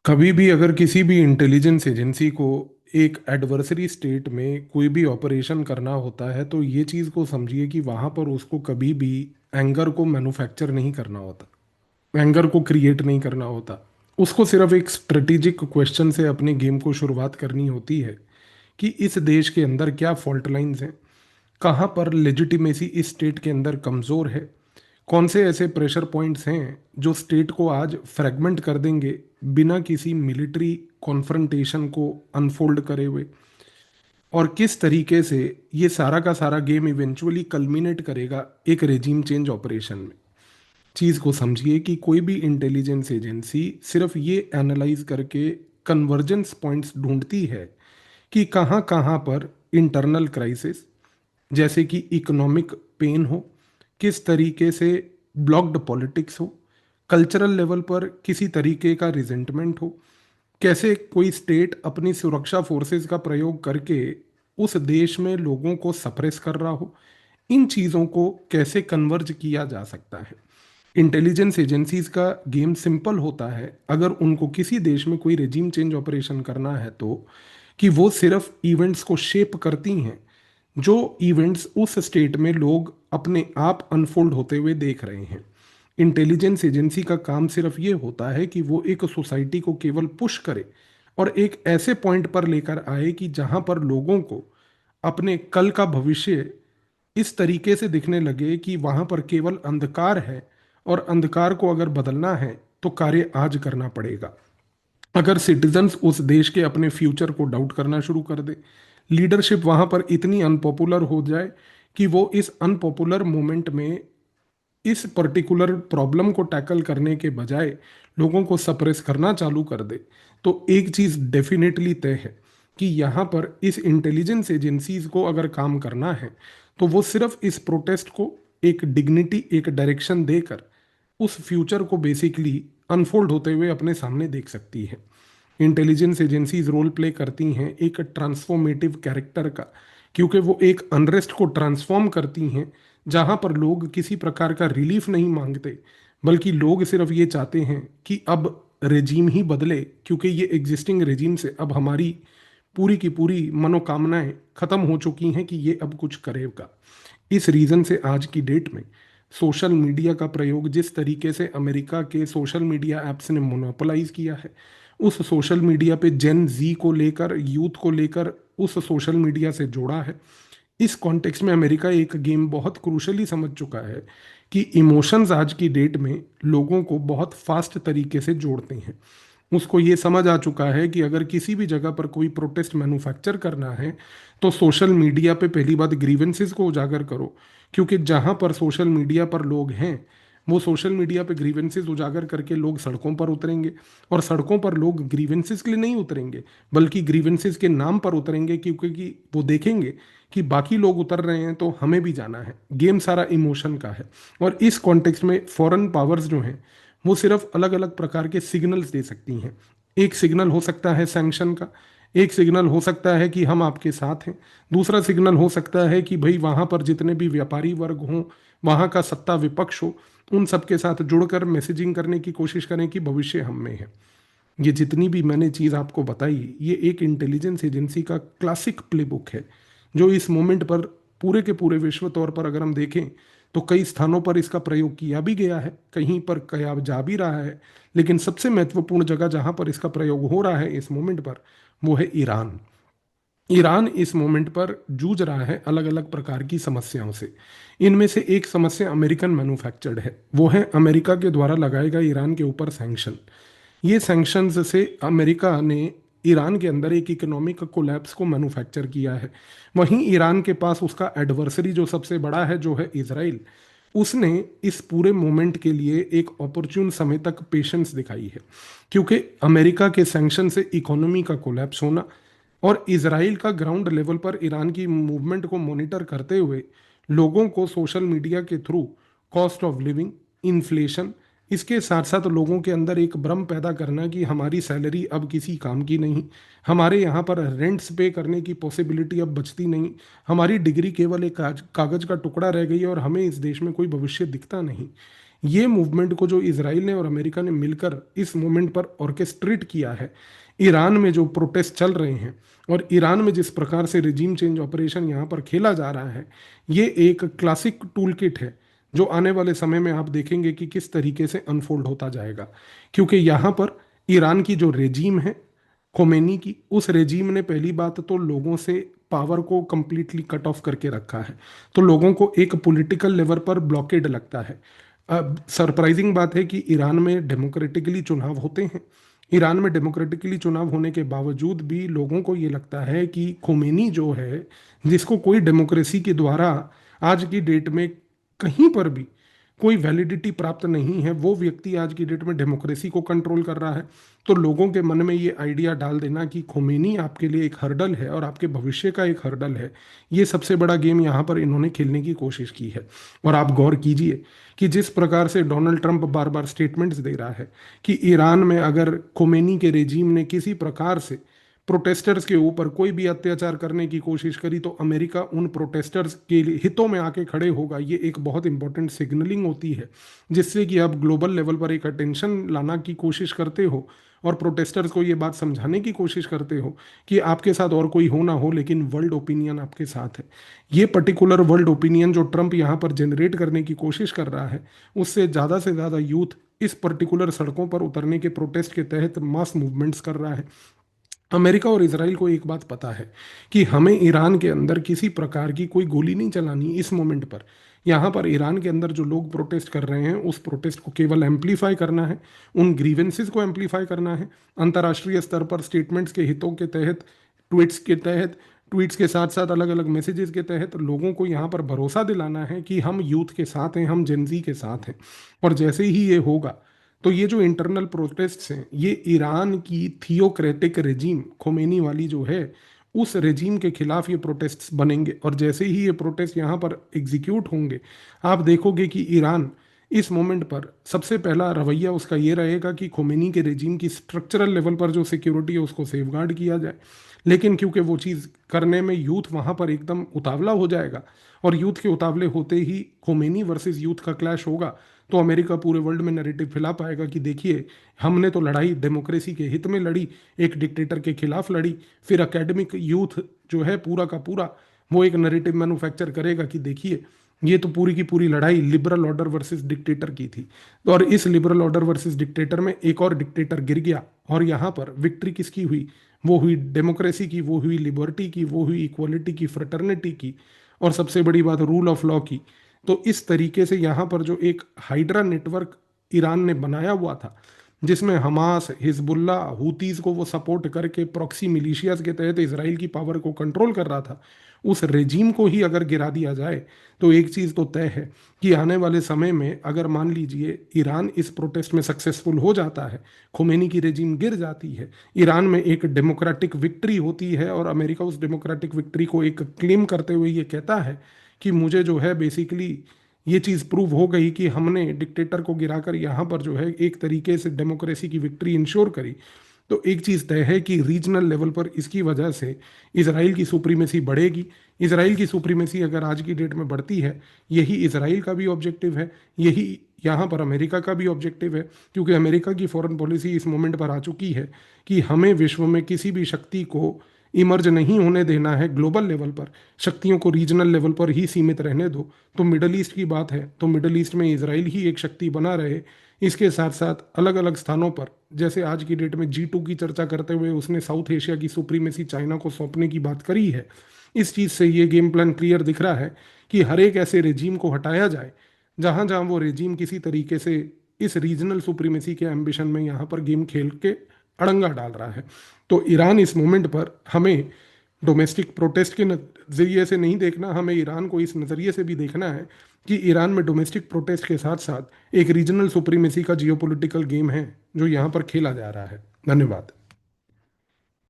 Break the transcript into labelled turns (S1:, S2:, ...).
S1: कभी भी अगर किसी भी इंटेलिजेंस एजेंसी को एक एडवर्सरी स्टेट में कोई भी ऑपरेशन करना होता है तो ये चीज़ को समझिए कि वहाँ पर उसको कभी भी एंगर को मैन्युफैक्चर नहीं करना होता, एंगर को क्रिएट नहीं करना होता। उसको सिर्फ एक स्ट्रेटेजिक क्वेश्चन से अपने गेम को शुरुआत करनी होती है कि इस देश के अंदर क्या फॉल्ट लाइंस हैं, कहाँ पर लेजिटिमेसी इस स्टेट के अंदर कमज़ोर है, कौन से ऐसे प्रेशर पॉइंट्स हैं जो स्टेट को आज फ्रेगमेंट कर देंगे बिना किसी मिलिट्री कॉन्फ्रंटेशन को अनफोल्ड करे हुए, और किस तरीके से ये सारा का सारा गेम इवेंचुअली कल्मिनेट करेगा एक रेजिम चेंज ऑपरेशन में। चीज़ को समझिए कि कोई भी इंटेलिजेंस एजेंसी सिर्फ ये एनालाइज करके कन्वर्जेंस पॉइंट्स ढूंढती है कि कहाँ कहाँ पर इंटरनल क्राइसिस, जैसे कि इकोनॉमिक पेन हो, किस तरीके से ब्लॉक्ड पॉलिटिक्स हो, कल्चरल लेवल पर किसी तरीके का रिजेंटमेंट हो, कैसे कोई स्टेट अपनी सुरक्षा फोर्सेस का प्रयोग करके उस देश में लोगों को सप्रेस कर रहा हो, इन चीज़ों को कैसे कन्वर्ज किया जा सकता है। इंटेलिजेंस एजेंसीज का गेम सिंपल होता है अगर उनको किसी देश में कोई रेजिम चेंज ऑपरेशन करना है तो, कि वो सिर्फ इवेंट्स को शेप करती हैं जो इवेंट्स उस स्टेट में लोग अपने आप अनफोल्ड होते हुए देख रहे हैं। इंटेलिजेंस एजेंसी का काम सिर्फ ये होता है कि वो एक सोसाइटी को केवल पुश करे और एक ऐसे पॉइंट पर लेकर आए कि जहां पर लोगों को अपने कल का भविष्य इस तरीके से दिखने लगे कि वहां पर केवल अंधकार है, और अंधकार को अगर बदलना है तो कार्य आज करना पड़ेगा। अगर सिटीजन्स उस देश के अपने फ्यूचर को डाउट करना शुरू कर दे, लीडरशिप वहां पर इतनी अनपॉपुलर हो जाए कि वो इस अनपॉपुलर मोमेंट में इस पर्टिकुलर प्रॉब्लम को टैकल करने के बजाय लोगों को सप्रेस करना चालू कर दे, तो एक चीज डेफिनेटली तय है कि यहाँ पर इस इंटेलिजेंस एजेंसीज को अगर काम करना है तो वो सिर्फ इस प्रोटेस्ट को एक डिग्निटी, एक डायरेक्शन देकर उस फ्यूचर को बेसिकली अनफोल्ड होते हुए अपने सामने देख सकती है। इंटेलिजेंस एजेंसीज रोल प्ले करती हैं एक ट्रांसफॉर्मेटिव कैरेक्टर का, क्योंकि वो एक अनरेस्ट को ट्रांसफॉर्म करती हैं जहां पर लोग किसी प्रकार का रिलीफ नहीं मांगते, बल्कि लोग सिर्फ ये चाहते हैं कि अब रेजीम ही बदले, क्योंकि ये एग्जिस्टिंग रेजीम से अब हमारी पूरी की पूरी मनोकामनाएं खत्म हो चुकी हैं कि ये अब कुछ करेगा। इस रीज़न से आज की डेट में सोशल मीडिया का प्रयोग जिस तरीके से अमेरिका के सोशल मीडिया ऐप्स ने मोनोपोलाइज किया है, उस सोशल मीडिया पे जेन जी को लेकर, यूथ को लेकर उस सोशल मीडिया से जोड़ा है। इस कॉन्टेक्स्ट में अमेरिका एक गेम बहुत क्रूशली समझ चुका है कि इमोशंस आज की डेट में लोगों को बहुत फास्ट तरीके से जोड़ते हैं। उसको ये समझ आ चुका है कि अगर किसी भी जगह पर कोई प्रोटेस्ट मैन्युफैक्चर करना है तो सोशल मीडिया पे पहली बात ग्रीवेंसेस को उजागर करो, क्योंकि जहां पर सोशल मीडिया पर लोग हैं वो सोशल मीडिया पे ग्रीवेंसेस उजागर करके लोग सड़कों पर उतरेंगे, और सड़कों पर लोग ग्रीवेंसेस के लिए नहीं उतरेंगे बल्कि ग्रीवेंसेस के नाम पर उतरेंगे, क्योंकि वो देखेंगे कि बाकी लोग उतर रहे हैं तो हमें भी जाना है। गेम सारा इमोशन का है। और इस कॉन्टेक्स्ट में फॉरेन पावर्स जो हैं वो सिर्फ अलग अलग प्रकार के सिग्नल्स दे सकती हैं। एक सिग्नल हो सकता है सैंक्शन का, एक सिग्नल हो सकता है कि हम आपके साथ हैं, दूसरा सिग्नल हो सकता है कि भाई वहाँ पर जितने भी व्यापारी वर्ग हों, वहाँ का सत्ता विपक्ष हो, उन सबके साथ जुड़कर मैसेजिंग करने की कोशिश करें कि भविष्य हम में है। ये जितनी भी मैंने चीज़ आपको बताई ये एक इंटेलिजेंस एजेंसी का क्लासिक प्लेबुक है, जो इस मोमेंट पर पूरे के पूरे विश्व तौर पर अगर हम देखें तो कई स्थानों पर इसका प्रयोग किया भी गया है, कहीं पर किया जा भी रहा है, लेकिन सबसे महत्वपूर्ण जगह जहां पर इसका प्रयोग हो रहा है इस मोमेंट पर वो है ईरान। ईरान इस मोमेंट पर जूझ रहा है अलग अलग प्रकार की समस्याओं से। इनमें से एक समस्या अमेरिकन मैन्युफैक्चर्ड है, वो है अमेरिका के द्वारा लगाए गए ईरान के ऊपर सैंक्शन। ये सैंक्शंस से अमेरिका ने ईरान के अंदर एक इकोनॉमिक कोलैप्स को मैन्युफैक्चर किया है। वहीं ईरान के पास उसका एडवर्सरी जो सबसे बड़ा है जो है इजराइल, उसने इस पूरे मोमेंट के लिए एक अपॉर्चुन समय तक पेशेंस दिखाई है, क्योंकि अमेरिका के सैंक्शन से इकोनॉमी का कोलैप्स होना और इजराइल का ग्राउंड लेवल पर ईरान की मूवमेंट को मॉनिटर करते हुए लोगों को सोशल मीडिया के through cost of living, inflation, इसके साथ साथ लोगों के अंदर एक भ्रम पैदा करना कि हमारी सैलरी अब किसी काम की नहीं, हमारे यहाँ पर रेंट्स पे करने की पॉसिबिलिटी अब बचती नहीं, हमारी डिग्री केवल एक कागज का टुकड़ा रह गई है और हमें इस देश में कोई भविष्य दिखता नहीं। ये मूवमेंट को जो इसराइल ने और अमेरिका ने मिलकर इस मूवमेंट पर ऑर्केस्ट्रेट किया है, ईरान में जो प्रोटेस्ट चल रहे हैं और ईरान में जिस प्रकार से रिजीम चेंज ऑपरेशन यहाँ पर खेला जा रहा है, ये एक क्लासिक टूल किट है जो आने वाले समय में आप देखेंगे कि किस तरीके से अनफोल्ड होता जाएगा। क्योंकि यहाँ पर ईरान की जो रेजीम है खोमेनी की, उस रेजीम ने पहली बात तो लोगों से पावर को कंप्लीटली कट ऑफ करके रखा है, तो लोगों को एक पॉलिटिकल लेवल पर ब्लॉकेड लगता है। अब सरप्राइजिंग बात है कि ईरान में डेमोक्रेटिकली चुनाव होते हैं, ईरान में डेमोक्रेटिकली चुनाव होने के बावजूद भी लोगों को ये लगता है कि खोमेनी जो है, जिसको कोई डेमोक्रेसी के द्वारा आज की डेट में कहीं पर भी कोई वैलिडिटी प्राप्त नहीं है, वो व्यक्ति आज की डेट में डेमोक्रेसी को कंट्रोल कर रहा है। तो लोगों के मन में ये आइडिया डाल देना कि खोमेनी आपके लिए एक हर्डल है और आपके भविष्य का एक हर्डल है, ये सबसे बड़ा गेम यहाँ पर इन्होंने खेलने की कोशिश की है। और आप गौर कीजिए कि जिस प्रकार से डोनाल्ड ट्रंप बार बार स्टेटमेंट्स दे रहा है कि ईरान में अगर खोमेनी के रेजीम ने किसी प्रकार से प्रोटेस्टर्स के ऊपर कोई भी अत्याचार करने की कोशिश करी तो अमेरिका उन प्रोटेस्टर्स के लिए हितों में आके खड़े होगा, ये एक बहुत इंपॉर्टेंट सिग्नलिंग होती है, जिससे कि आप ग्लोबल लेवल पर एक अटेंशन लाना की कोशिश करते हो और प्रोटेस्टर्स को ये बात समझाने की कोशिश करते हो कि आपके साथ और कोई हो ना हो लेकिन वर्ल्ड ओपिनियन आपके साथ है। ये पर्टिकुलर वर्ल्ड ओपिनियन जो ट्रंप यहाँ पर जनरेट करने की कोशिश कर रहा है, उससे ज़्यादा से ज़्यादा यूथ इस पर्टिकुलर सड़कों पर उतरने के प्रोटेस्ट के तहत मास मूवमेंट्स कर रहा है। अमेरिका और इसराइल को एक बात पता है कि हमें ईरान के अंदर किसी प्रकार की कोई गोली नहीं चलानी इस मोमेंट पर। यहाँ पर ईरान के अंदर जो लोग प्रोटेस्ट कर रहे हैं उस प्रोटेस्ट को केवल एम्पलीफाई करना है, उन ग्रीवेंसेस को एम्पलीफाई करना है, अंतर्राष्ट्रीय स्तर पर स्टेटमेंट्स के हितों के तहत, ट्वीट्स के तहत, ट्वीट्स के साथ साथ अलग अलग मैसेजेस के तहत लोगों को यहाँ पर भरोसा दिलाना है कि हम यूथ के साथ हैं, हम जेनजी के साथ हैं। और जैसे ही ये होगा तो ये जो इंटरनल प्रोटेस्ट्स हैं, ये ईरान की थियोक्रेटिक रेजीम खोमेनी वाली जो है, उस रेजीम के खिलाफ ये प्रोटेस्ट्स बनेंगे। और जैसे ही ये प्रोटेस्ट यहाँ पर एग्जीक्यूट होंगे, आप देखोगे कि ईरान इस मोमेंट पर सबसे पहला रवैया उसका ये रहेगा कि खोमेनी के रेजीम की स्ट्रक्चरल लेवल पर जो सिक्योरिटी है उसको सेफगार्ड किया जाए। लेकिन क्योंकि वो चीज़ करने में यूथ वहाँ पर एकदम उतावला हो जाएगा और यूथ के उतावले होते ही खोमेनी वर्सेस यूथ का क्लैश होगा, तो अमेरिका पूरे वर्ल्ड में नैरेटिव फैला पाएगा कि देखिए हमने तो लड़ाई डेमोक्रेसी के हित में लड़ी, एक डिक्टेटर के खिलाफ लड़ी। फिर एकेडमिक यूथ जो है पूरा का पूरा वो एक नैरेटिव मैन्युफैक्चर करेगा कि देखिए ये तो पूरी की पूरी लड़ाई लिबरल ऑर्डर वर्सेस डिक्टेटर की थी। और इस लिबरल ऑर्डर वर्सेस डिक्टेटर में एक और डिक्टेटर गिर गया और यहाँ पर विक्ट्री किसकी हुई? वो हुई डेमोक्रेसी की, वो हुई लिबर्टी की, वो हुई इक्वलिटी की, फ्रेटर्निटी की, और सबसे बड़ी बात रूल ऑफ लॉ की। तो इस तरीके से यहाँ पर जो एक हाइड्रा नेटवर्क ईरान ने बनाया हुआ था, जिसमें हमास, हिजबुल्ला, हूतीज को वो सपोर्ट करके प्रॉक्सी मिलिशियाज के तहत इसराइल की पावर को कंट्रोल कर रहा था, उस रेजीम को ही अगर गिरा दिया जाए तो एक चीज़ तो तय है कि आने वाले समय में अगर मान लीजिए ईरान इस प्रोटेस्ट में सक्सेसफुल हो जाता है, खोमेनी की रेजीम गिर जाती है, ईरान में एक डेमोक्रेटिक विक्ट्री होती है और अमेरिका उस डेमोक्रेटिक विक्ट्री को एक क्लेम करते हुए ये कहता है कि मुझे जो है बेसिकली ये चीज़ प्रूव हो गई कि हमने डिक्टेटर को गिराकर यहाँ पर जो है एक तरीके से डेमोक्रेसी की विक्ट्री इंश्योर करी। तो एक चीज़ तय है कि रीजनल लेवल पर इसकी वजह से इसराइल की सुप्रीमेसी बढ़ेगी। इसराइल की सुप्रीमेसी अगर आज की डेट में बढ़ती है, यही इसराइल का भी ऑब्जेक्टिव है, यही यहाँ पर अमेरिका का भी ऑब्जेक्टिव है, क्योंकि अमेरिका की फॉरेन पॉलिसी इस मोमेंट पर आ चुकी है कि हमें विश्व में किसी भी शक्ति को इमर्ज नहीं होने देना है ग्लोबल लेवल पर, शक्तियों को रीजनल लेवल पर ही सीमित रहने दो। तो मिडल ईस्ट की बात है तो मिडल ईस्ट में इसराइल ही एक शक्ति बना रहे। इसके साथ साथ अलग अलग स्थानों पर, जैसे आज की डेट में G2 की चर्चा करते हुए उसने साउथ एशिया की सुप्रीमेसी चाइना को सौंपने की बात करी है। इस चीज़ से ये गेम प्लान क्लियर दिख रहा है कि हर एक ऐसे रेजीम को हटाया जाए जहां जहां वो रेजीम किसी तरीके से इस रीजनल सुप्रीमेसी के एम्बिशन में यहाँ पर गेम खेल के अड़ंगा डाल रहा है। तो ईरान इस मोमेंट पर हमें डोमेस्टिक प्रोटेस्ट के नज़रिए से नहीं देखना, हमें ईरान को इस नज़रिए से भी देखना है कि ईरान में डोमेस्टिक प्रोटेस्ट के साथ साथ एक रीजनल सुप्रीमेसी का जियोपॉलिटिकल गेम है जो यहाँ पर खेला जा रहा है। धन्यवाद।